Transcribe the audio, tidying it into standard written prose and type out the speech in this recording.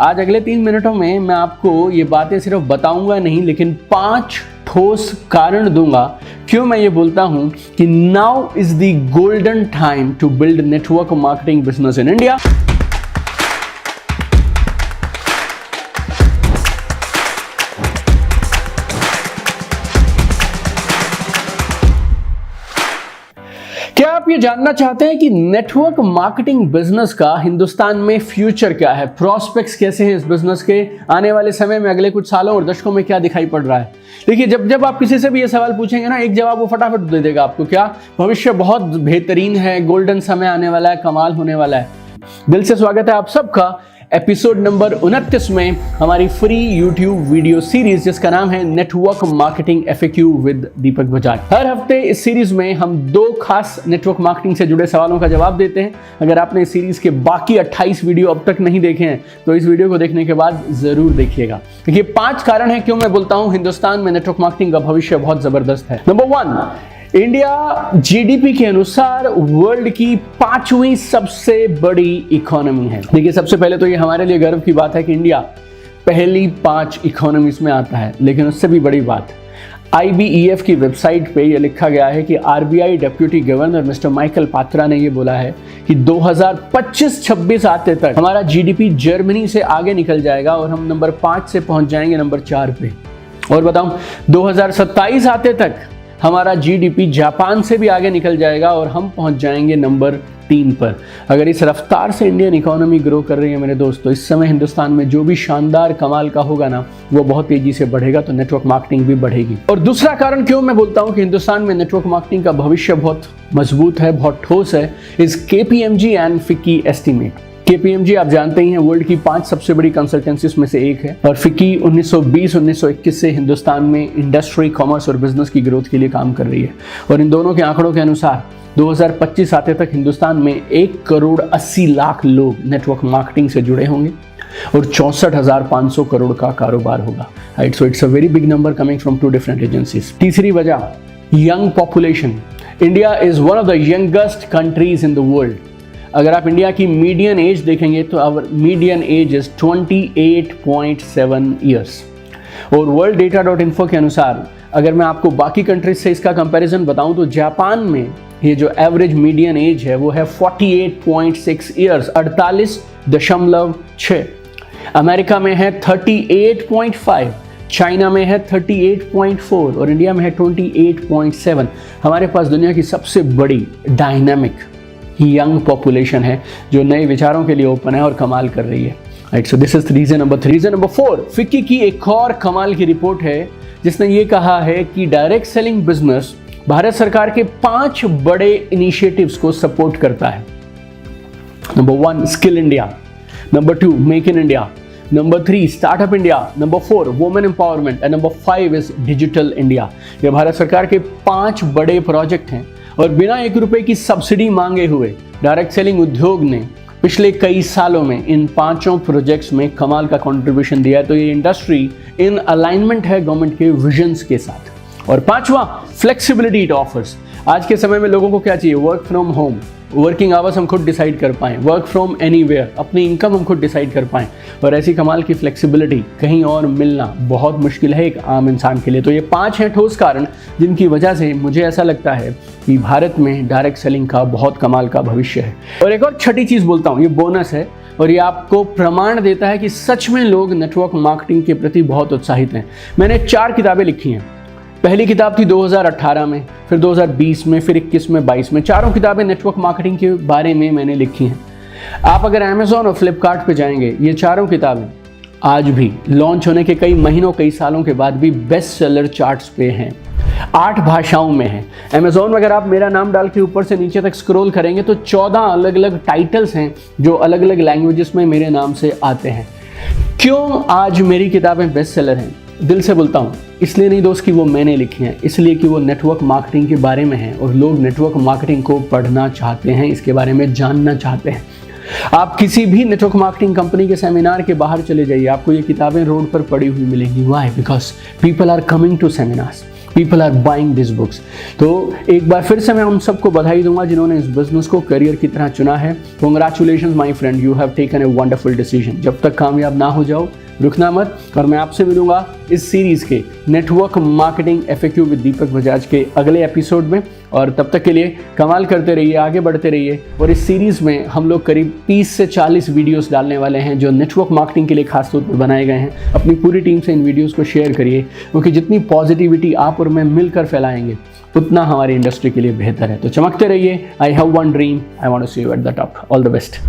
आज अगले 3 मिनटों में मैं आपको ये बातें सिर्फ बताऊंगा नहीं, लेकिन 5 ठोस कारण दूंगा क्यों मैं ये बोलता हूं कि now is the golden time to build network marketing business in India. क्या आप ये जानना चाहते हैं कि नेटवर्क मार्केटिंग बिजनेस का हिंदुस्तान में फ्यूचर क्या है, प्रोस्पेक्ट्स कैसे हैं इस बिजनेस के, आने वाले समय में अगले कुछ सालों और दशकों में क्या दिखाई पड़ रहा है? देखिए, जब आप किसी से भी ये सवाल पूछेंगे ना, एक जवाब वो फटाफट दे देगा आपको, क्या भविष्य बहुत बेहतरीन है, गोल्डन समय आने वाला है, कमाल होने वाला है। दिल से स्वागत है आप सबका एपिसोड नंबर 29 में हमारी फ्री यूट्यूब वीडियो सीरीज जिसका नाम है नेटवर्क मार्केटिंग एफएक्यू विद दीपक बजाज। हर हफ्ते इस सीरीज में हम 2 खास नेटवर्क मार्केटिंग से जुड़े सवालों का जवाब देते हैं। अगर आपने इस सीरीज के बाकी 28 वीडियो अब तक नहीं देखे हैं तो इस वीडियो को देखने के बाद जरूर देखिएगा। देखिए, 5 कारण है क्यों मैं बोलता हूं हिंदुस्तान में नेटवर्क मार्केटिंग का भविष्य बहुत जबरदस्त है। नंबर 1, इंडिया जीडीपी के अनुसार वर्ल्ड की 5वीं सबसे बड़ी इकोनॉमी है। देखिए, सबसे पहले तो ये हमारे लिए गर्व की बात है कि इंडिया पहली 5 इकोनॉमीज में आता है, लेकिन उससे भी बड़ी बात IBEF की वेबसाइट पे ये लिखा गया है कि RBI deputy governor mister Michael Patra ने ये बोला है कि 2025-26 आते तक हमारा जीडीपी जर्मनी से आगे निकल जाएगा और हम नंबर 5 से पहुंच जाएंगे नंबर 4 पे। और बताऊं, 2027 आते तक हमारा जीडीपी जापान से भी आगे निकल जाएगा और हम पहुंच जाएंगे नंबर 3 पर। अगर इस रफ्तार से इंडियन इकोनॉमी ग्रो कर रही है मेरे दोस्तों, इस समय हिंदुस्तान में जो भी शानदार कमाल का होगा ना, वो बहुत तेजी से बढ़ेगा, तो नेटवर्क मार्केटिंग भी बढ़ेगी। और दूसरा कारण क्यों मैं बोलता हूं कि हिंदुस्तान में नेटवर्क मार्केटिंग का भविष्य बहुत मजबूत है, बहुत ठोस है, इस KPMG and FICCI estimate. KPMG आप जानते ही हैं वर्ल्ड की 5 सबसे बड़ी कंसल्टेंसीज में से एक है, और फिक्की 1920-1921 से हिंदुस्तान में इंडस्ट्री, कॉमर्स और बिजनेस की ग्रोथ के लिए काम कर रही है। और इन दोनों के आंकड़ों के अनुसार 2025 आते तक हिंदुस्तान में 1,80,00,000 लोग नेटवर्क मार्केटिंग से जुड़े होंगे और 64,500 करोड़ का कारोबार होगा। Right, so it's a very big number coming from 2 different agencies. तीसरी वजह, young population. India is one of the youngest countries in the world. अगर आप इंडिया की मीडियन एज देखेंगे तो our median age is 28.7 years. और world डेटा.info के अनुसार अगर मैं आपको बाकी कंट्रीज से इसका कंपैरिजन बताऊं तो जापान में ये जो एवरेज मीडियन एज है वो है 48.6 ईयर्स, 48.6। अमेरिका में है 38.5, चाइना में है 38.4 और इंडिया में है 28.7। हमारे पास दुनिया की सबसे बड़ी डायनामिक यंग पॉपुलेशन है जो नए विचारों के लिए ओपन है और कमाल कर रही है। Right, so this is reason number 3। Reason number 4, FICCI की एक और कमाल की रिपोर्ट है जिसने ये कहा है कि डायरेक्ट सेलिंग बिजनेस भारत सरकार के 5 बड़े इनिशिएटिव्स को सपोर्ट करता है। Number 1, skill India. Number 2, make in India. Number 3, startup India. Number 4, women empowerment. And number 5 is digital India. ये भारत सरकार के 5 बड़े प्रोजेक्ट हैं और बिना 1 रुपए की सब्सिडी मांगे हुए डायरेक्ट सेलिंग उद्योग ने पिछले कई सालों में इन 5 प्रोजेक्ट्स में कमाल का कंट्रीब्यूशन दिया है। तो ये इंडस्ट्री इन अलाइनमेंट है गवर्नमेंट के विजन्स के साथ। और 5वां, फ्लेक्सिबिलिटी इट ऑफर्स। आज के समय में लोगों को क्या चाहिए? Work from home, working hours हम खुद डिसाइड कर पाएं, वर्क फ्रॉम एनीवेयर, अपनी इनकम हम खुद डिसाइड कर पाएं। और ऐसी कमाल की फ्लेक्सिबिलिटी कहीं और मिलना बहुत मुश्किल है एक आम इंसान के लिए। तो ये 5 हैं ठोस कारण जिनकी वजह से मुझे ऐसा लगता है कि भारत में डायरेक्ट सेलिंग का बहुत कमाल का भविष्य है। और एक और छठी चीज़ बोलता हूँ, ये बोनस है और ये आपको प्रमाण देता है कि सच में लोग नेटवर्क मार्केटिंग के प्रति बहुत उत्साहित हैं। मैंने 4 किताबें लिखी हैं। पहली किताब थी 2018 में, फिर 2020 में, फिर 21 में, 22 में। 4 किताबें नेटवर्क मार्केटिंग के बारे में मैंने लिखी हैं। आप अगर अमेज़ॉन और फ्लिपकार्ट पे जाएंगे, ये 4 किताबें आज भी लॉन्च होने के कई महीनों, कई सालों के बाद भी बेस्ट सेलर चार्ट्स पे हैं। 8 भाषाओं में है। अमेज़ॉन में अगर आप मेरा नाम डाल के ऊपर से नीचे तक स्क्रॉल करेंगे तो 14 अलग अलग टाइटल्स हैं जो अलग अलग लैंग्वेजेस में मेरे नाम से आते हैं। क्यों आज मेरी किताबें बेस्ट सेलर हैं? दिल से बोलता हूँ, इसलिए नहीं दोस्त कि वो मैंने लिखी हैं, इसलिए कि वो नेटवर्क मार्केटिंग के बारे में हैं और लोग नेटवर्क मार्केटिंग को पढ़ना चाहते हैं, इसके बारे में जानना चाहते हैं। आप किसी भी नेटवर्क मार्केटिंग कंपनी के सेमिनार के बाहर चले जाइए, आपको ये किताबें रोड पर पड़ी हुई मिलेंगी। Why? Because people are coming to seminars. People are buying this books. तो एक बार फिर से मैं उन सबको बधाई दूंगा जिन्होंने इस बिजनेस को करियर की तरह चुना है। Congratulations my friend, you have taken a wonderful decision. जब तक कामयाब ना हो जाओ रुकना मत। और मैं आपसे मिलूंगा इस सीरीज के नेटवर्क मार्केटिंग एफएक्यू विद दीपक बजाज के अगले एपिसोड में। और तब तक के लिए कमाल करते रहिए, आगे बढ़ते रहिए। और इस सीरीज में हम लोग करीब 30 से 40 वीडियोस डालने वाले हैं जो नेटवर्क मार्केटिंग के लिए खास तौर पर बनाए गए हैं। अपनी पूरी टीम से इन वीडियोस को शेयर करिए, क्योंकि जितनी पॉजिटिविटी आप और मैं मिलकर फैलाएंगे उतना हमारी इंडस्ट्री के लिए बेहतर है। तो चमकते रहिए। I have one dream, I want to see you at the top. All the best.